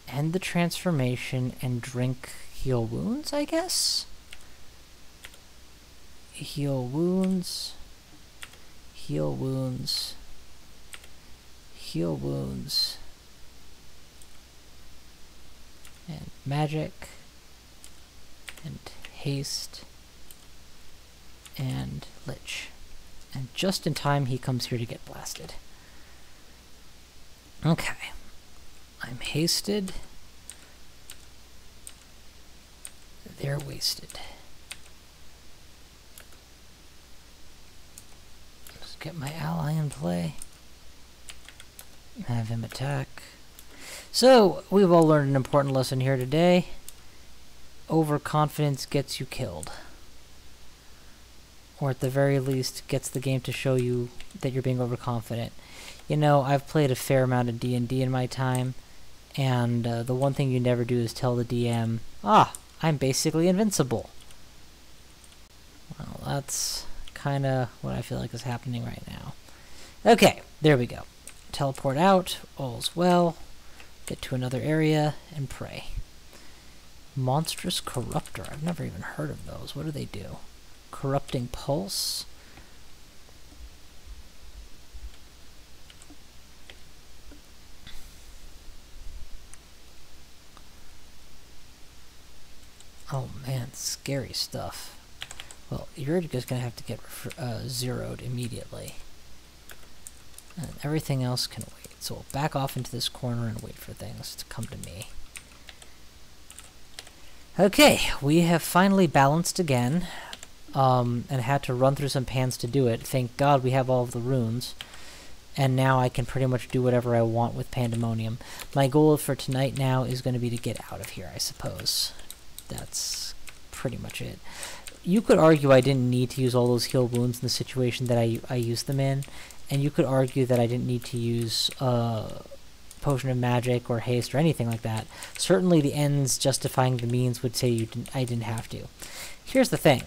end the transformation and drink heal wounds, I guess? Heal wounds. Heal wounds. Heal wounds. And magic. And haste. And lich. And just in time, he comes here to get blasted. Okay. I'm hasted. They're wasted. Let's get my ally in play. Have him attack. So, we've all learned an important lesson here today. Overconfidence gets you killed. Or at the very least, gets the game to show you that you're being overconfident. You know, I've played a fair amount of D&D in my time, and the one thing you never do is tell the DM, I'm basically invincible. Well, that's kind of what I feel like is happening right now. Okay, there we go. Teleport out, all's well. Get to another area, and pray. Monstrous Corruptor. I've never even heard of those. What do they do? Corrupting Pulse. Oh man, scary stuff. Well, you're just gonna have to get zeroed immediately. And everything else can wait. So we'll back off into this corner and wait for things to come to me. Okay, we have finally balanced again. And had to run through some pans to do it. Thank God we have all of the runes. And now I can pretty much do whatever I want with Pandemonium. My goal for tonight now is going to be to get out of here, I suppose. That's pretty much it. You could argue I didn't need to use all those heal wounds in the situation that I used them in. And you could argue that I didn't need to use Potion of Magic or Haste or anything like that. Certainly the ends justifying the means would say I didn't have to. Here's the thing.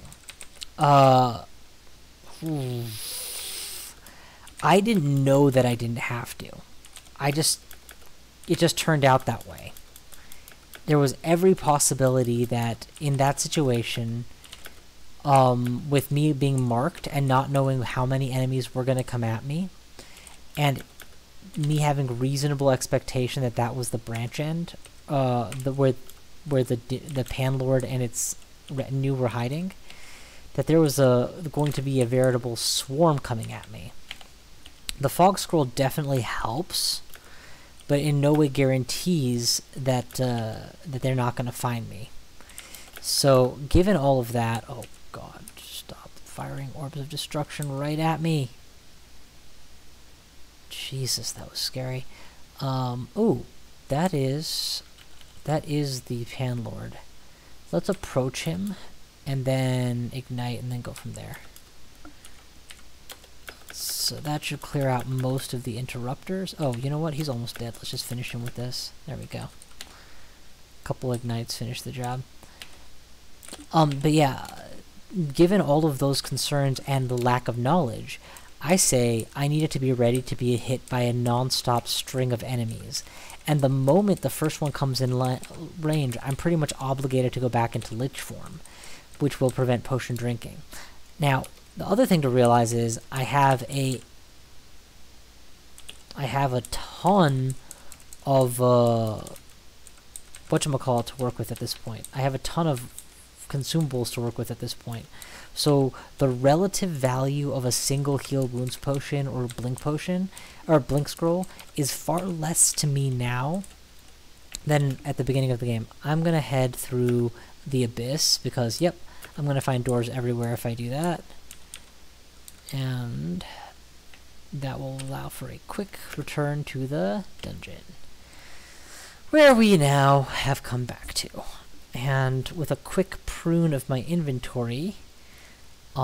I didn't know that I didn't have to. It just turned out that way. There was every possibility that in that situation, with me being marked and not knowing how many enemies were going to come at me, and me having reasonable expectation that that was the branch end, where the Panlord and its retinue were hiding, that there was going to be a veritable swarm coming at me. The fog scroll definitely helps, but in no way guarantees that that they're not going to find me. So, given all of that, oh god, stop firing orbs of destruction right at me. Jesus, that was scary. Ooh, that is the Panlord. Let's approach him and then ignite, and then go from there. So that should clear out most of the interrupters. Oh, you know what? He's almost dead. Let's just finish him with this. There we go. Couple ignites finish the job. But yeah, given all of those concerns and the lack of knowledge, I say I needed to be ready to be hit by a non-stop string of enemies. And the moment the first one comes in range, I'm pretty much obligated to go back into Lich form, which will prevent potion drinking. Now, the other thing to realize is I have a ton of whatchamacallit to work with at this point. I have a ton of consumables to work with at this point. So the relative value of a single heal wounds potion or blink potion or blink scroll is far less to me now than at the beginning of the game. I'm gonna head through the abyss because yep, I'm gonna find doors everywhere if I do that. And that will allow for a quick return to the dungeon, where we now have come back to. And with a quick prune of my inventory, we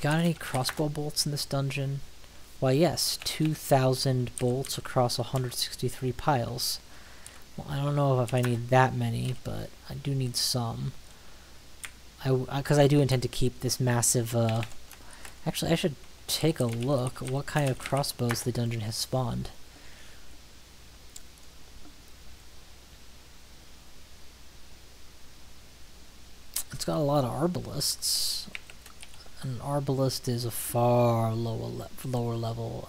got any crossbow bolts in this dungeon? Why yes, 2,000 bolts across 163 piles. Well, I don't know if I need that many, but I do need some. Because I do intend to keep this massive, actually I should take a look at what kind of crossbows the dungeon has spawned. It's got a lot of arbalists. An arbalist is a far lower level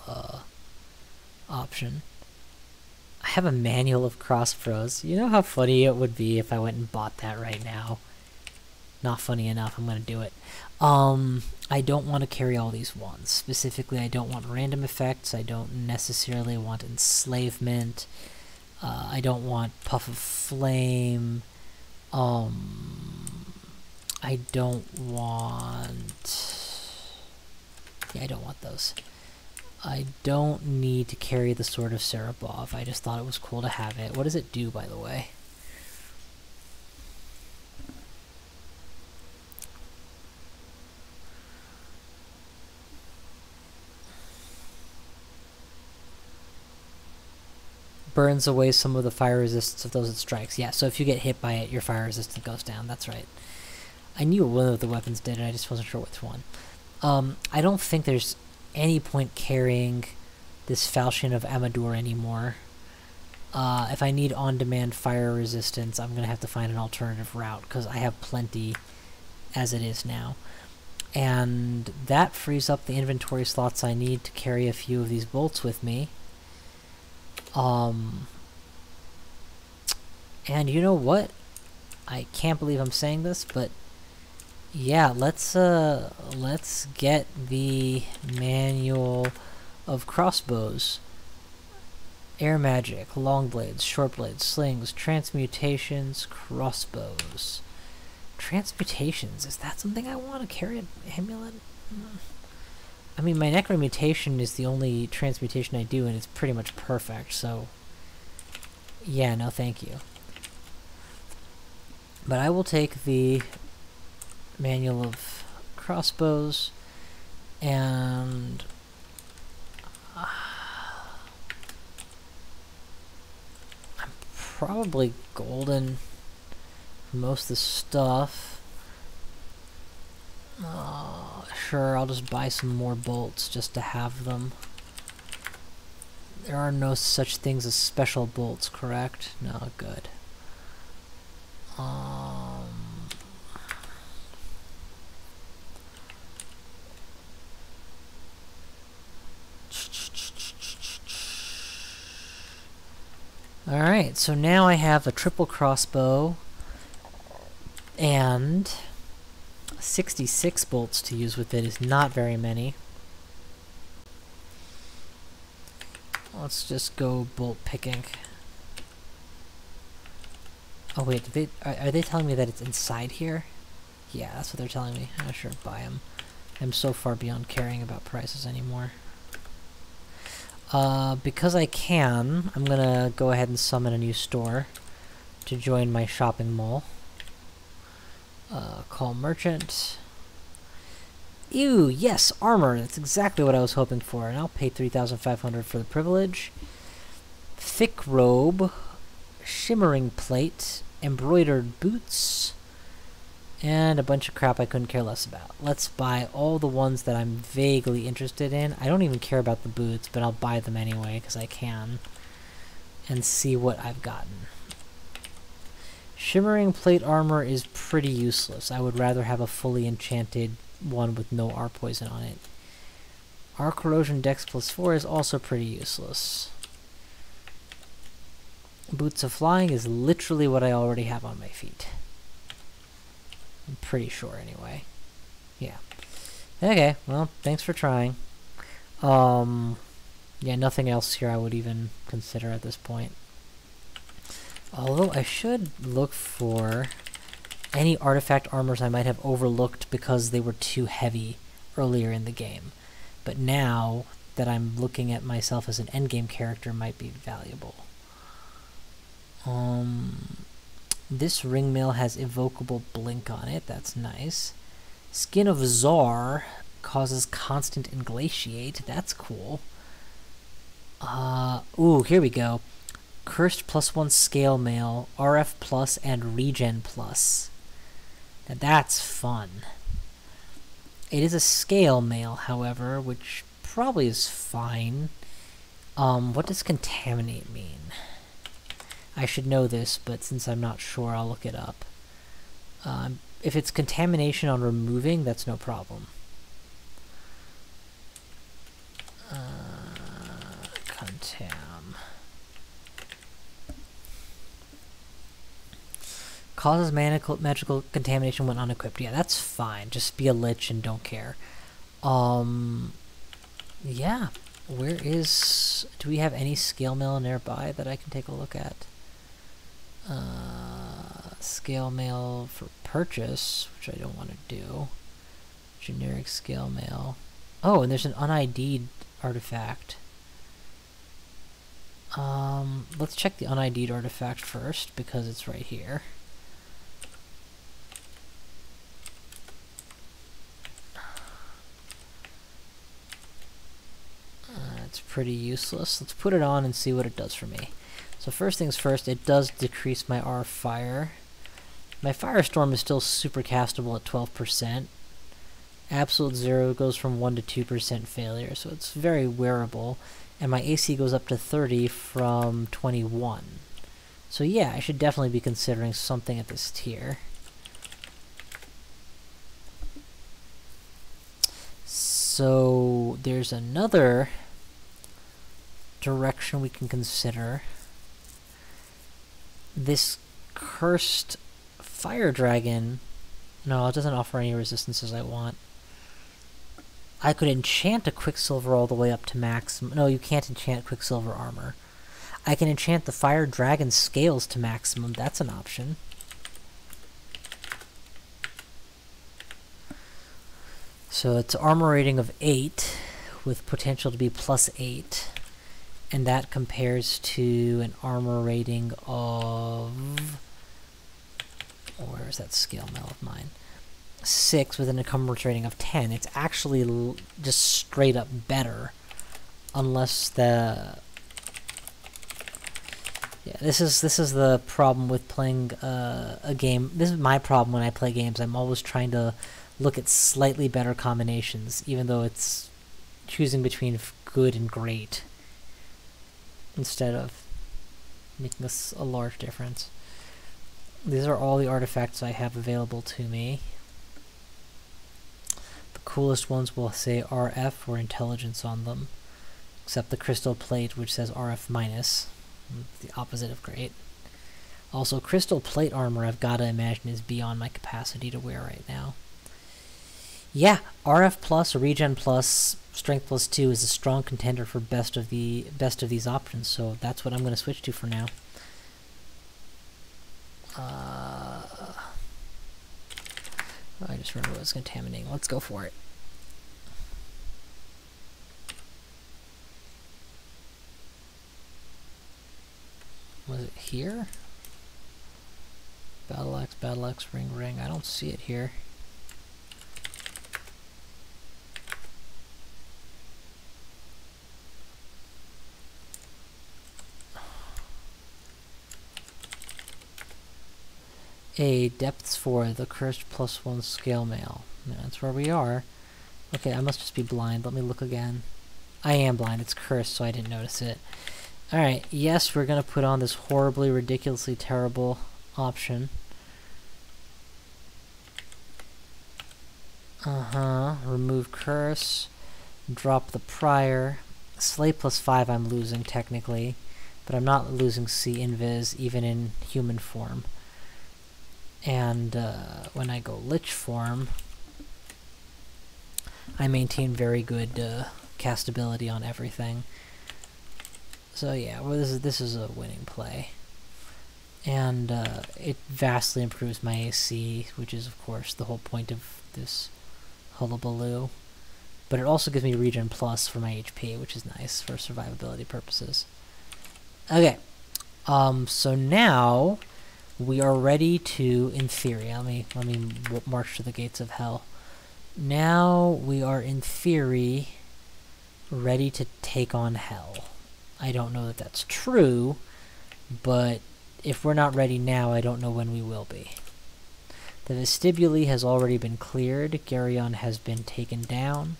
option. I have a manual of crossbows. You know how funny it would be if I went and bought that right now? Not funny enough, I'm gonna do it. I don't want to carry all these ones. Specifically, I don't want random effects. I don't necessarily want enslavement. I don't want puff of flame. I don't want... Yeah, I don't want those. I don't need to carry the Sword of Serabov. I just thought it was cool to have it. What does it do, by the way? Burns away some of the fire resistance of those it strikes. Yeah, so if you get hit by it, your fire resistance goes down. That's right. I knew one of the weapons did it, I just wasn't sure which one. I don't think there's any point carrying this Falchion of Amadur anymore. If I need on-demand fire resistance, I'm going to have to find an alternative route, because I have plenty as it is now. And that frees up the inventory slots I need to carry a few of these bolts with me. And you know what? I can't believe I'm saying this, but yeah, let's get the manual of crossbows. Air magic, long blades, short blades, slings, transmutations, crossbows. Transmutations, is that something I want to carry an amulet? I mean, my necromutation is the only transmutation I do, and it's pretty much perfect, so... Yeah, no thank you. But I will take the manual of crossbows, and... I'm probably golden for most of the stuff. Sure, I'll just buy some more bolts just to have them. There are no such things as special bolts, correct? No, good. Alright, so now I have a triple crossbow and 66 bolts to use with it is not very many. Let's just go bolt picking. Oh wait, are they telling me that it's inside here? Yeah, that's what they're telling me. I sure buy them. I'm so far beyond caring about prices anymore. Because I can, I'm gonna go ahead and summon a new store to join my shopping mall. Call merchant. Ew, yes, armor. That's exactly what I was hoping for. And I'll pay 3,500 for the privilege. Thick robe. Shimmering plate. Embroidered boots. And a bunch of crap I couldn't care less about. Let's buy all the ones that I'm vaguely interested in. I don't even care about the boots, but I'll buy them anyway, because I can. And see what I've gotten. Shimmering plate armor is pretty useless. I would rather have a fully enchanted one with no R poison on it. R corrosion dex +4 is also pretty useless. Boots of flying is literally what I already have on my feet. I'm pretty sure anyway. Yeah. Okay, well, thanks for trying. Yeah, nothing else here I would even consider at this point. Although I should look for any artifact armors I might have overlooked because they were too heavy earlier in the game. But now that I'm looking at myself as an endgame character might be valuable. This ringmail has evocable blink on it. That's nice. Skin of Czar causes constant inglatiate. That's cool. Ooh, here we go. Cursed +1 scale mail, RF plus, and regen plus. Now that's fun. It is a scale mail, however, which probably is fine. What does contaminate mean? I should know this, but since I'm not sure, I'll look it up. If it's contamination on removing, that's no problem. Contam. Causes magical contamination when unequipped. Yeah, that's fine. Just be a lich and don't care. Yeah. Where is... Do we have any scale mail nearby that I can take a look at? Scale mail for purchase, which I don't want to do. Generic scale mail. Oh, and there's an un-ID'd artifact. Let's check the un-ID'd artifact first, because it's right here. It's pretty useless. Let's put it on and see what it does for me. So first things first, it does decrease my R fire. My Firestorm is still super castable at 12%. Absolute Zero goes from 1 to 2% failure, so it's very wearable. And my AC goes up to 30 from 21. So yeah, I should definitely be considering something at this tier. So there's another direction we can consider. This cursed fire dragon, no, it doesn't offer any resistances I want. I could enchant a Quicksilver all the way up to maximum. No, you can't enchant Quicksilver armor. I can enchant the fire dragon scales to maximum. That's an option. So it's armor rating of 8 with potential to be +8. And that compares to an armor rating of... Where's that scale mail of mine? 6 with an encumbrance rating of 10. It's actually just straight up better. Unless the... Yeah, this is the problem with playing a game. This is my problem when I play games. I'm always trying to look at slightly better combinations, even though it's choosing between good and great, instead of making a large difference. These are all the artifacts I have available to me. The coolest ones will say RF or intelligence on them, except the crystal plate, which says RF minus, the opposite of great. Also, crystal plate armor, I've got to imagine, is beyond my capacity to wear right now. Yeah, RF plus, regen plus, strength +2 is a strong contender for best of these options, so that's what I'm going to switch to for now. I just remember what was contaminating. Let's go for it. Was it here? Battle Axe, Ring. I don't see it here. A depths for the cursed +1 scale mail. Yeah, that's where we are. Okay, I must just be blind. Let me look again. I am blind. It's cursed, so I didn't notice it. Alright, yes, we're gonna put on this horribly, ridiculously terrible option. Remove curse. Drop the prior. Slay +5 I'm losing, technically. But I'm not losing C invis, even in human form. And when I go lich form, I maintain very good castability on everything. So yeah, well, this is a winning play, and it vastly improves my AC, which is of course the whole point of this hullabaloo. But it also gives me regen plus for my HP, which is nice for survivability purposes. Okay, so now we are ready to, in theory, let me march to the gates of hell. Now we are, in theory, ready to take on hell. I don't know that that's true, but if we're not ready now, I don't know when we will be. The vestibule has already been cleared. Geryon has been taken down.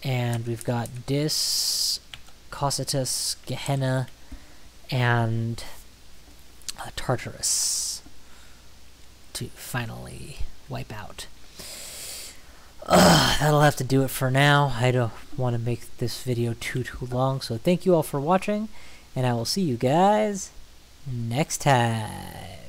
And we've got Dis, Cocytus, Gehenna, and Tartarus to finally wipe out. That'll have to do it for now. I don't want to make this video too long, so thank you all for watching, and I will see you guys next time.